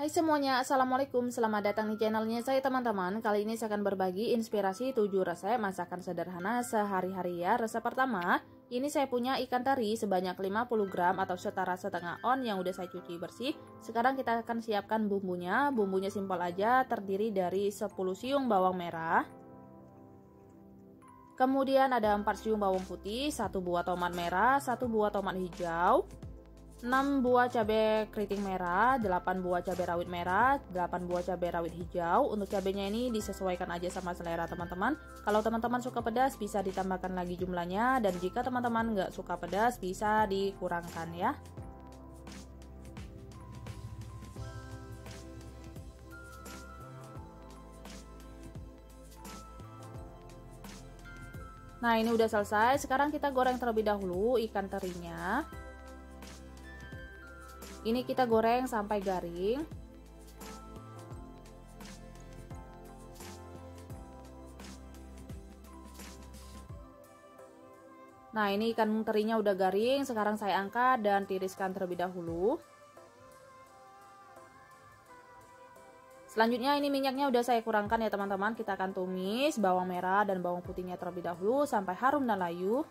Hai semuanya, Assalamualaikum, selamat datang di channelnya saya teman-teman. Kali ini saya akan berbagi inspirasi 7 resep masakan sederhana sehari-hari ya. Resep pertama, ini saya punya ikan teri sebanyak 50 gram atau setara setengah on yang udah saya cuci bersih. Sekarang kita akan siapkan bumbunya. Bumbunya simpel aja, terdiri dari 10 siung bawang merah. Kemudian ada 4 siung bawang putih, 1 buah tomat merah, 1 buah tomat hijau, 6 buah cabai keriting merah, 8 buah cabai rawit merah, 8 buah cabai rawit hijau. Untuk cabainya ini disesuaikan aja sama selera teman-teman. Kalau teman-teman suka pedas bisa ditambahkan lagi jumlahnya, dan jika teman-teman nggak suka pedas bisa dikurangkan ya. Nah, ini udah selesai. Sekarang kita goreng terlebih dahulu ikan terinya. Ini kita goreng sampai garing. Nah, ini ikan terinya udah garing. Sekarang saya angkat dan tiriskan terlebih dahulu. Selanjutnya ini minyaknya udah saya kurangkan ya teman-teman. Kita akan tumis bawang merah dan bawang putihnya terlebih dahulu sampai harum dan layu.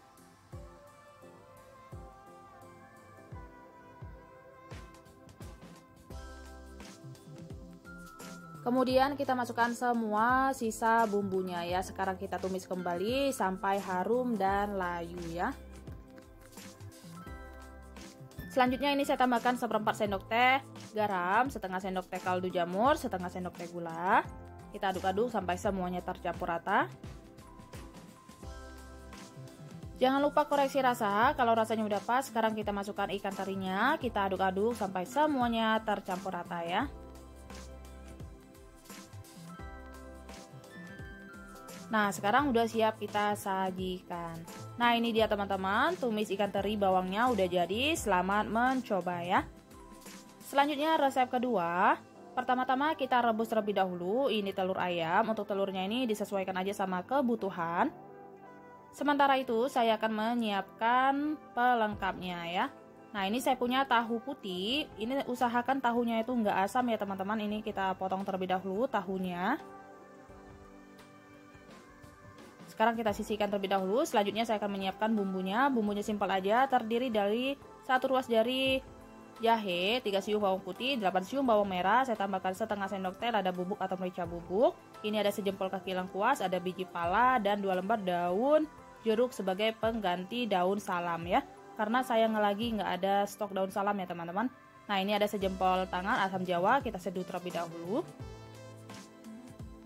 Kemudian kita masukkan semua sisa bumbunya ya. Sekarang kita tumis kembali sampai harum dan layu ya. Selanjutnya ini saya tambahkan 1/4 sendok teh garam, setengah sendok teh kaldu jamur, setengah sendok teh gula. Kita aduk-aduk sampai semuanya tercampur rata. Jangan lupa koreksi rasa. Kalau rasanya udah pas, sekarang kita masukkan ikan terinya. Kita aduk-aduk sampai semuanya tercampur rata ya. Nah, sekarang udah siap kita sajikan. Nah, ini dia teman-teman, tumis ikan teri bawangnya udah jadi. Selamat mencoba ya. Selanjutnya resep kedua. Pertama-tama kita rebus terlebih dahulu. Ini telur ayam. Untuk telurnya ini disesuaikan aja sama kebutuhan. Sementara itu saya akan menyiapkan pelengkapnya ya. Nah, ini saya punya tahu putih. Ini usahakan tahunya itu nggak asam ya teman-teman. Ini kita potong terlebih dahulu tahunya. Sekarang kita sisihkan terlebih dahulu. Selanjutnya saya akan menyiapkan bumbunya. Bumbunya simpel aja, terdiri dari 1 ruas jari jahe, 3 siung bawang putih, 8 siung bawang merah. Saya tambahkan setengah sendok teh lada bubuk atau merica bubuk. Ini ada sejempol kaki lengkuas, ada biji pala, dan 2 lembar daun jeruk sebagai pengganti daun salam ya. Karena saya lagi nggak ada stok daun salam ya teman-teman. Nah, ini ada sejempol tangan asam jawa, kita seduh terlebih dahulu.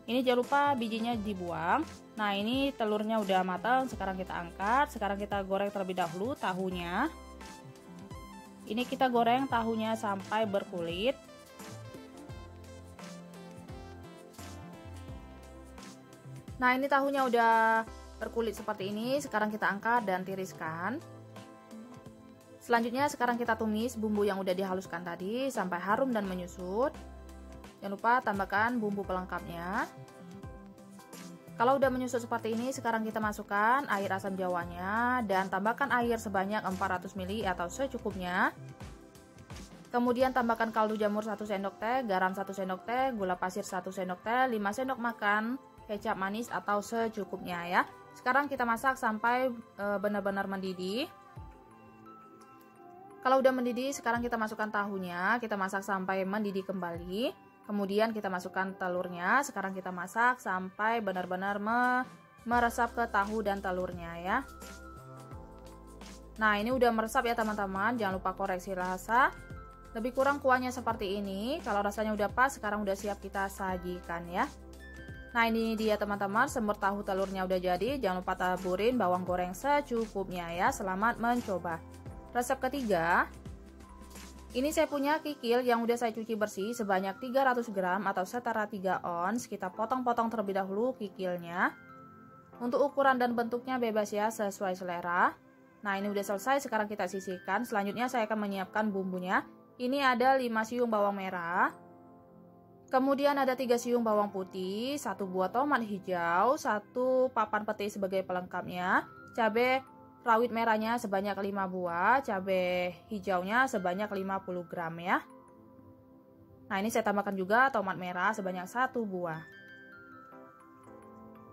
Ini jangan lupa bijinya dibuang. Nah, ini telurnya udah matang. Sekarang kita angkat. Sekarang kita goreng terlebih dahulu tahunya. Ini kita goreng tahunya sampai berkulit. Nah, ini tahunya udah berkulit seperti ini. Sekarang kita angkat dan tiriskan. Selanjutnya sekarang kita tumis bumbu yang udah dihaluskan tadi sampai harum dan menyusut. Jangan lupa tambahkan bumbu pelengkapnya. Kalau udah menyusut seperti ini, sekarang kita masukkan air asam jawanya dan tambahkan air sebanyak 400 ml atau secukupnya. Kemudian tambahkan kaldu jamur 1 sendok teh, garam 1 sendok teh, gula pasir 1 sendok teh, 5 sendok makan kecap manis atau secukupnya ya. Sekarang kita masak sampai benar-benar mendidih. Kalau udah mendidih, sekarang kita masukkan tahunya, kita masak sampai mendidih kembali. Kemudian kita masukkan telurnya. Sekarang kita masak sampai benar-benar meresap ke tahu dan telurnya ya. Nah, ini udah meresap ya teman-teman. Jangan lupa koreksi rasa. Lebih kurang kuahnya seperti ini. Kalau rasanya udah pas, sekarang udah siap kita sajikan ya. Nah, ini dia teman-teman, semur tahu telurnya udah jadi. Jangan lupa taburin bawang goreng secukupnya ya. Selamat mencoba. Resep ketiga. Ini saya punya kikil yang udah saya cuci bersih sebanyak 300 gram atau setara 3 ons. Kita potong-potong terlebih dahulu kikilnya. Untuk ukuran dan bentuknya bebas ya, sesuai selera. Nah, ini udah selesai, sekarang kita sisihkan. Selanjutnya saya akan menyiapkan bumbunya. Ini ada 5 siung bawang merah. Kemudian ada 3 siung bawang putih, 1 buah tomat hijau, 1 papan peti sebagai pelengkapnya, cabai rawit merahnya sebanyak 5 buah, cabai hijaunya sebanyak 50 gram ya. Nah, ini saya tambahkan juga tomat merah sebanyak 1 buah.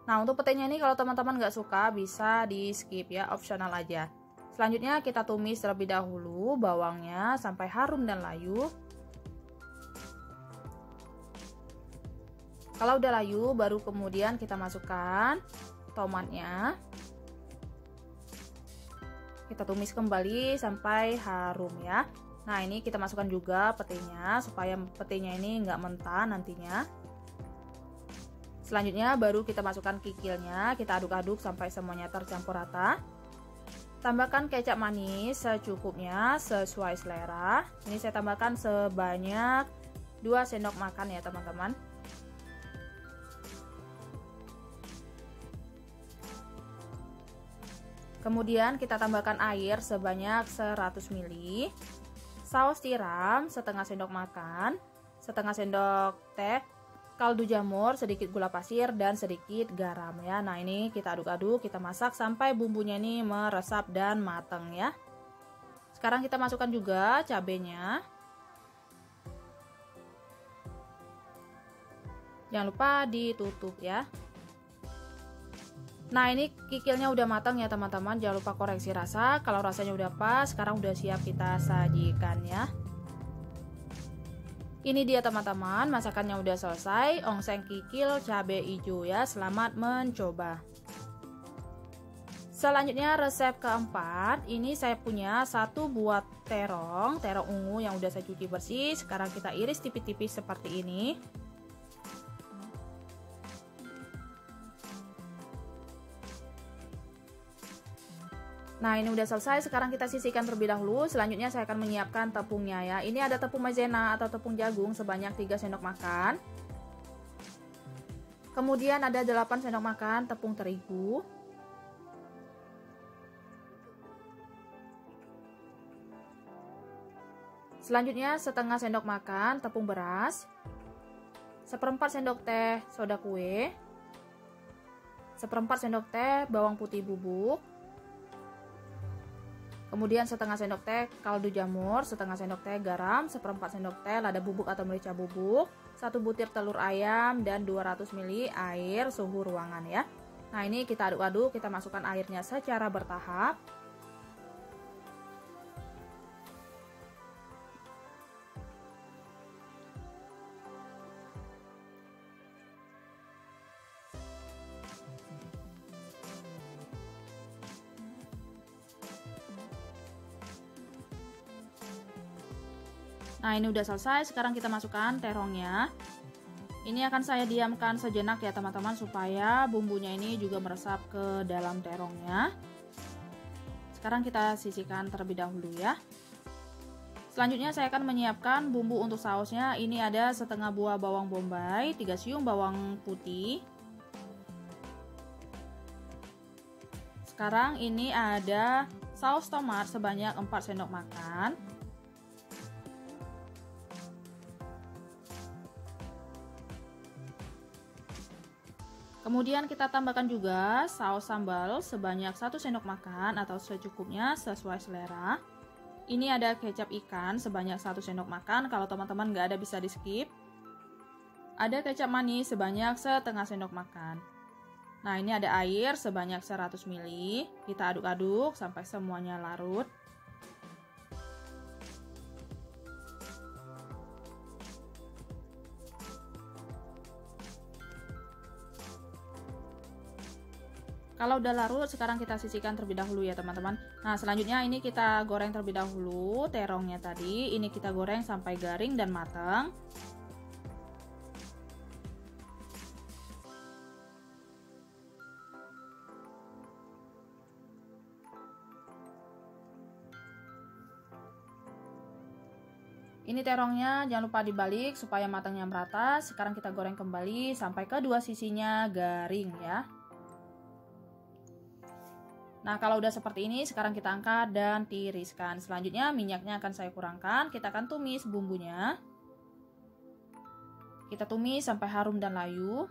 Nah, untuk petenya ini kalau teman-teman nggak suka bisa di skip ya, opsional aja. Selanjutnya kita tumis terlebih dahulu bawangnya sampai harum dan layu. Kalau udah layu, baru kemudian kita masukkan tomatnya. Kita tumis kembali sampai harum ya. Nah, ini kita masukkan juga petenya supaya petenya ini nggak mentah nantinya. Selanjutnya baru kita masukkan kikilnya, kita aduk-aduk sampai semuanya tercampur rata. Tambahkan kecap manis secukupnya sesuai selera. Ini saya tambahkan sebanyak 2 sendok makan ya teman-teman. Kemudian kita tambahkan air sebanyak 100 ml. Saus tiram setengah sendok makan, setengah sendok teh kaldu jamur, sedikit gula pasir, dan sedikit garam ya. Nah, ini kita aduk-aduk, kita masak sampai bumbunya ini meresap dan matang ya. Sekarang kita masukkan juga cabenya. Jangan lupa ditutup ya. Nah, ini kikilnya udah matang ya teman-teman. Jangan lupa koreksi rasa. Kalau rasanya udah pas, sekarang udah siap kita sajikan ya. Ini dia teman-teman, masakannya udah selesai. Ongseng kikil cabai hijau ya. Selamat mencoba. Selanjutnya resep keempat. Ini saya punya 1 buah terong ungu yang udah saya cuci bersih. Sekarang kita iris tipis-tipis seperti ini. Nah, ini udah selesai, sekarang kita sisihkan terlebih dahulu. Selanjutnya saya akan menyiapkan tepungnya ya. Ini ada tepung maizena atau tepung jagung sebanyak 3 sendok makan. Kemudian ada 8 sendok makan tepung terigu. Selanjutnya setengah sendok makan tepung beras. 1/4 sendok teh soda kue. 1/4 sendok teh bawang putih bubuk. Kemudian setengah sendok teh kaldu jamur, setengah sendok teh garam, 1/4 sendok teh lada bubuk atau merica bubuk, 1 butir telur ayam, dan 200 ml air suhu ruangan ya. Nah, ini kita aduk-aduk, kita masukkan airnya secara bertahap. Nah, ini udah selesai, sekarang kita masukkan terongnya. Ini akan saya diamkan sejenak ya teman-teman, supaya bumbunya ini juga meresap ke dalam terongnya. Sekarang kita sisihkan terlebih dahulu ya. Selanjutnya saya akan menyiapkan bumbu untuk sausnya. Ini ada setengah buah bawang bombay, 3 siung bawang putih. Sekarang ini ada saus tomat sebanyak 4 sendok makan. Kemudian kita tambahkan juga saus sambal sebanyak 1 sendok makan atau secukupnya sesuai selera. Ini ada kecap ikan sebanyak 1 sendok makan, kalau teman-teman nggak ada bisa di skip. Ada kecap manis sebanyak setengah sendok makan. Nah, ini ada air sebanyak 100 ml. Kita aduk-aduk sampai semuanya larut. Kalau udah larut, sekarang kita sisihkan terlebih dahulu ya teman-teman. Nah, selanjutnya ini kita goreng terlebih dahulu terongnya tadi. Ini kita goreng sampai garing dan matang. Ini terongnya jangan lupa dibalik supaya matangnya merata. Sekarang kita goreng kembali sampai kedua sisinya garing ya. Nah, kalau udah seperti ini, sekarang kita angkat dan tiriskan. Selanjutnya minyaknya akan saya kurangkan. Kita akan tumis bumbunya. Kita tumis sampai harum dan layu.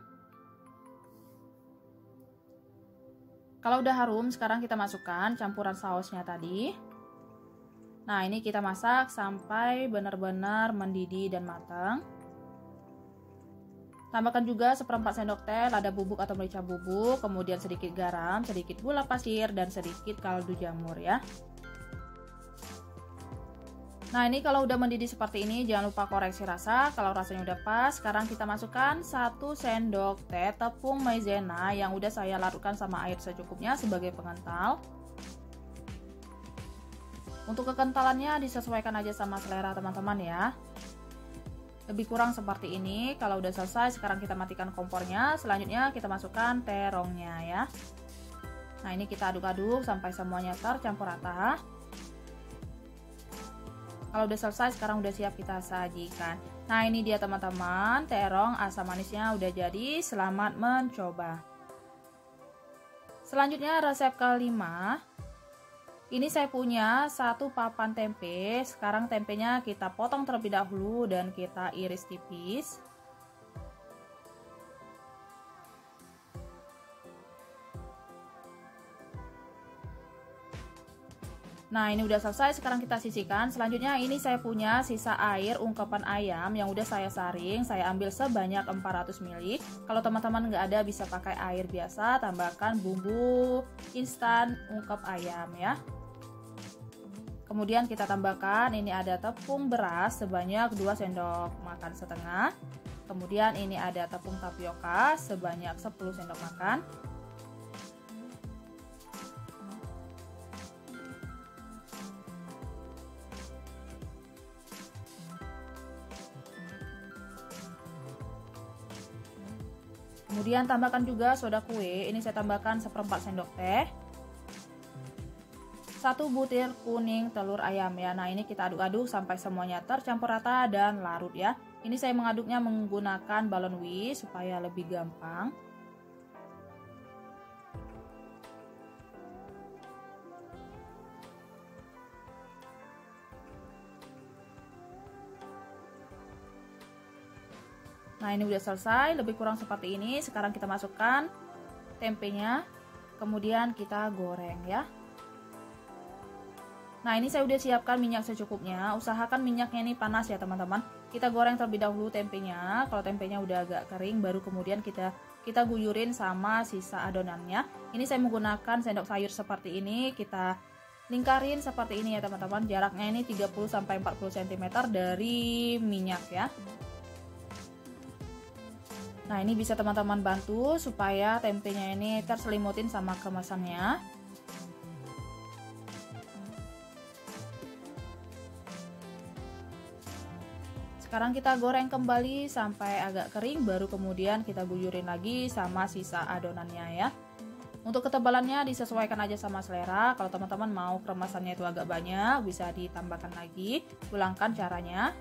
Kalau udah harum, sekarang kita masukkan campuran sausnya tadi. Nah, ini kita masak sampai benar-benar mendidih dan matang. Tambahkan juga seperempat sendok teh lada bubuk atau merica bubuk, kemudian sedikit garam, sedikit gula pasir, dan sedikit kaldu jamur ya. Nah, ini kalau udah mendidih seperti ini, jangan lupa koreksi rasa. Kalau rasanya udah pas, sekarang kita masukkan 1 sendok teh tepung maizena yang udah saya larutkan sama air secukupnya sebagai pengental. Untuk kekentalannya disesuaikan aja sama selera teman-teman ya. Lebih kurang seperti ini. Kalau udah selesai, sekarang kita matikan kompornya. Selanjutnya kita masukkan terongnya ya. Nah, ini kita aduk-aduk sampai semuanya tercampur rata. Kalau udah selesai, sekarang udah siap kita sajikan. Nah, ini dia teman-teman, terong asam manisnya udah jadi. Selamat mencoba. Selanjutnya resep kelima. Ini saya punya 1 papan tempe. Sekarang tempenya kita potong terlebih dahulu dan kita iris tipis. Nah, ini udah selesai, sekarang kita sisihkan. Selanjutnya ini saya punya sisa air ungkepan ayam yang udah saya saring. Saya ambil sebanyak 400 ml. Kalau teman-teman nggak ada bisa pakai air biasa, tambahkan bumbu instan ungkep ayam ya. Kemudian kita tambahkan, ini ada tepung beras sebanyak 2 sendok makan setengah. Kemudian ini ada tepung tapioka sebanyak 10 sendok makan. Kemudian tambahkan juga soda kue, ini saya tambahkan seperempat sendok teh. 1 butir kuning telur ayam ya. Nah, ini kita aduk-aduk sampai semuanya tercampur rata dan larut ya. Ini saya mengaduknya menggunakan balon whisk supaya lebih gampang. Nah, ini udah selesai, lebih kurang seperti ini. Sekarang kita masukkan tempenya, kemudian kita goreng ya. Nah, ini saya udah siapkan minyak secukupnya. Usahakan minyaknya ini panas ya teman-teman. Kita goreng terlebih dahulu tempenya. Kalau tempenya udah agak kering, baru kemudian kita guyurin sama sisa adonannya. Ini saya menggunakan sendok sayur seperti ini. Kita lingkarin seperti ini ya teman-teman. Jaraknya ini 30-40 cm dari minyak ya. Nah, ini bisa teman-teman bantu supaya tempenya ini terselimutin sama kemasannya. Sekarang kita goreng kembali sampai agak kering, baru kemudian kita guyurin lagi sama sisa adonannya ya. Untuk ketebalannya disesuaikan aja sama selera. Kalau teman-teman mau kemasannya itu agak banyak, bisa ditambahkan lagi. Ulangkan caranya.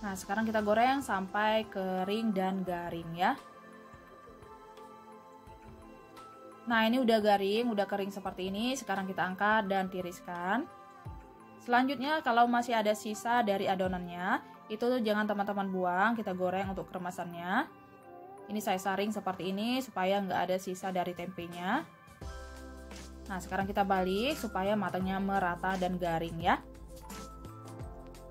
Nah, sekarang kita goreng sampai kering dan garing ya. Nah, ini udah garing, udah kering seperti ini. Sekarang kita angkat dan tiriskan. Selanjutnya, kalau masih ada sisa dari adonannya, itu jangan teman-teman buang, kita goreng untuk kemasannya. Ini saya saring seperti ini supaya nggak ada sisa dari tempenya. Nah, sekarang kita balik supaya matangnya merata dan garing ya.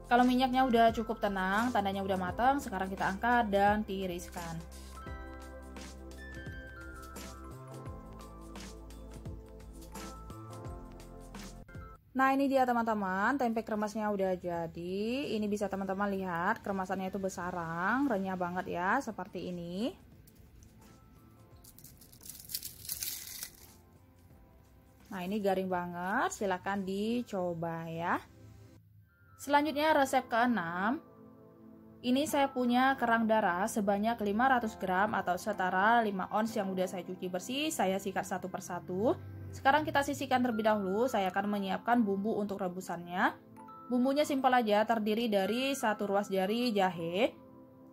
Kalau minyaknya udah cukup tenang, tandanya udah matang, sekarang kita angkat dan tiriskan. Nah, ini dia teman-teman, tempe kremasnya udah jadi. Ini bisa teman-teman lihat, kremasannya itu besarang, renyah banget ya, seperti ini. Nah, ini garing banget, silahkan dicoba ya. Selanjutnya resep ke-6. Ini saya punya kerang darah sebanyak 500 gram atau setara 5 ons yang udah saya cuci bersih. Saya sikat satu persatu. Sekarang kita sisihkan terlebih dahulu. Saya akan menyiapkan bumbu untuk rebusannya. Bumbunya simpel aja, terdiri dari 1 ruas jari jahe.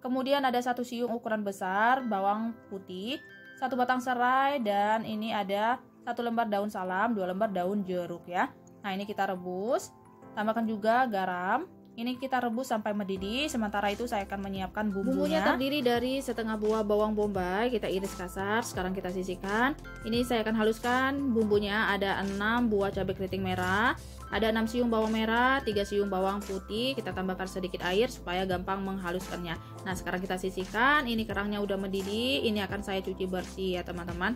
Kemudian ada 1 siung ukuran besar bawang putih, 1 batang serai, dan ini ada 1 lembar daun salam, 2 lembar daun jeruk ya. Nah, ini kita rebus. Tambahkan juga garam, Ini kita rebus sampai mendidih. Sementara itu saya akan menyiapkan bumbunya. Bumbunya terdiri dari setengah buah bawang bombay, kita iris kasar. Sekarang kita sisihkan. Ini saya akan haluskan bumbunya. Ada 6 buah cabai keriting merah, ada 6 siung bawang merah, 3 siung bawang putih. Kita tambahkan sedikit air supaya gampang menghaluskannya. Nah, sekarang kita sisihkan. Ini kerangnya udah mendidih. Ini akan saya cuci bersih ya teman-teman.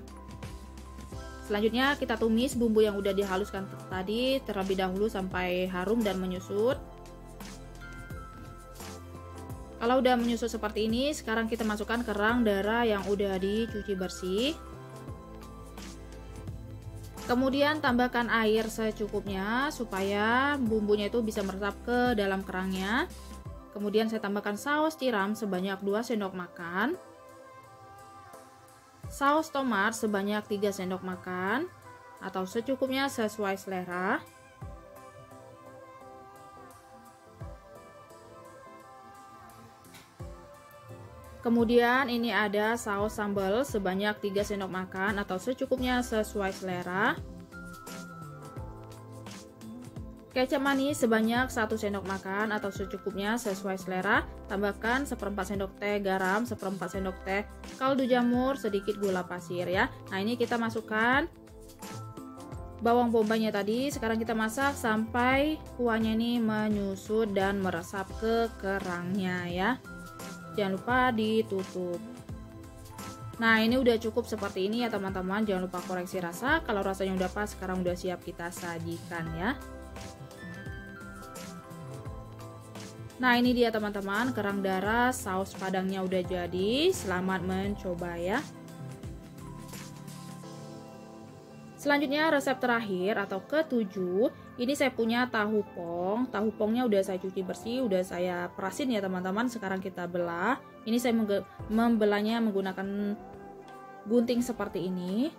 Selanjutnya kita tumis bumbu yang udah dihaluskan tadi terlebih dahulu sampai harum dan menyusut. Kalau udah menyusut seperti ini, sekarang kita masukkan kerang darah yang udah dicuci bersih. Kemudian tambahkan air secukupnya supaya bumbunya itu bisa meresap ke dalam kerangnya. Kemudian saya tambahkan saus tiram sebanyak 2 sendok makan. Saus tomat sebanyak 3 sendok makan atau secukupnya sesuai selera. Kemudian ini ada saus sambal sebanyak 3 sendok makan atau secukupnya sesuai selera. Kecap manis sebanyak 1 sendok makan atau secukupnya sesuai selera. Tambahkan 1/4 sendok teh garam, 1/4 sendok teh kaldu jamur, sedikit gula pasir ya. Nah, ini kita masukkan bawang bombaynya tadi. Sekarang kita masak sampai kuahnya ini menyusut dan meresap ke kerangnya ya. Jangan lupa ditutup. Nah, ini udah cukup seperti ini ya teman-teman. Jangan lupa koreksi rasa. Kalau rasanya udah pas, sekarang udah siap kita sajikan ya. Nah, ini dia teman-teman, kerang darah saus padangnya udah jadi. Selamat mencoba ya. Selanjutnya resep terakhir atau ke-7. Ini saya punya tahu pong. Tahu pongnya udah saya cuci bersih, udah saya perasin ya teman-teman. Sekarang kita belah. Ini saya membelahnya menggunakan gunting seperti ini.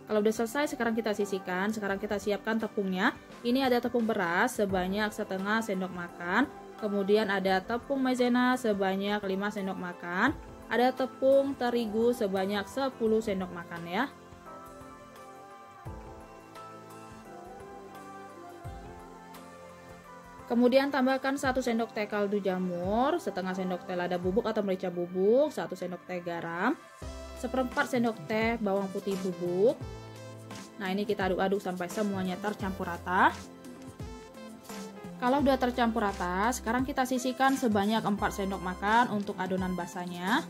Kalau udah selesai, sekarang kita sisihkan. Sekarang kita siapkan tepungnya. Ini ada tepung beras sebanyak setengah sendok makan. Kemudian ada tepung maizena sebanyak 5 sendok makan. Ada tepung terigu sebanyak 10 sendok makan ya. Kemudian tambahkan 1 sendok teh kaldu jamur, setengah sendok teh lada bubuk atau merica bubuk, 1 sendok teh garam, 1/4 sendok teh bawang putih bubuk. Nah, ini kita aduk-aduk sampai semuanya tercampur rata. Kalau udah tercampur rata, sekarang kita sisihkan sebanyak 4 sendok makan untuk adonan basahnya.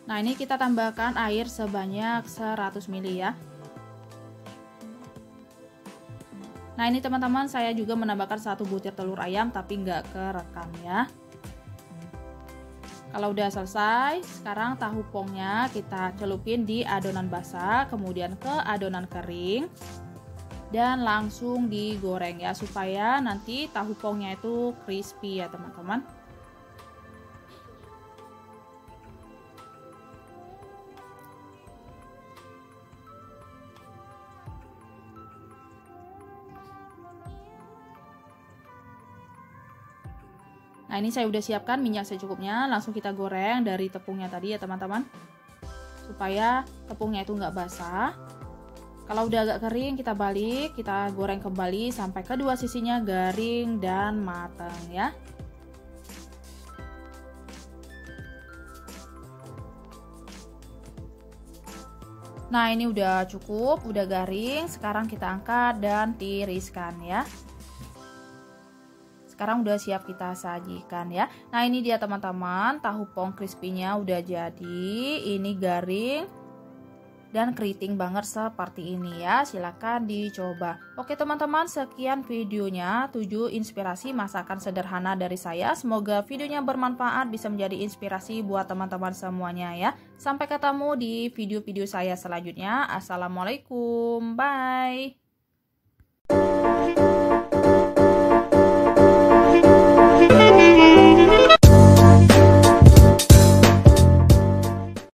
Nah, ini kita tambahkan air sebanyak 100 ml ya. Nah, ini teman-teman, saya juga menambahkan 1 butir telur ayam tapi nggak kerekam ya. Kalau udah selesai, sekarang tahu pongnya kita celupin di adonan basah, kemudian ke adonan kering, dan langsung digoreng ya, supaya nanti tahu pongnya itu crispy ya teman-teman. Nah, ini saya udah siapkan minyak secukupnya, langsung kita goreng dari tepungnya tadi ya teman-teman, supaya tepungnya itu nggak basah. Kalau udah agak kering, kita balik, kita goreng kembali sampai kedua sisinya garing dan matang ya. Nah, ini udah cukup, udah garing. Sekarang kita angkat dan tiriskan ya. Sekarang udah siap kita sajikan ya. Nah, ini dia teman-teman, tahu pong crispy-nya udah jadi. Ini garing dan keriting banget seperti ini ya. Silahkan dicoba. Oke teman-teman, sekian videonya, 7 inspirasi masakan sederhana dari saya. Semoga videonya bermanfaat, bisa menjadi inspirasi buat teman-teman semuanya ya. Sampai ketemu di video-video saya selanjutnya. Assalamualaikum, bye.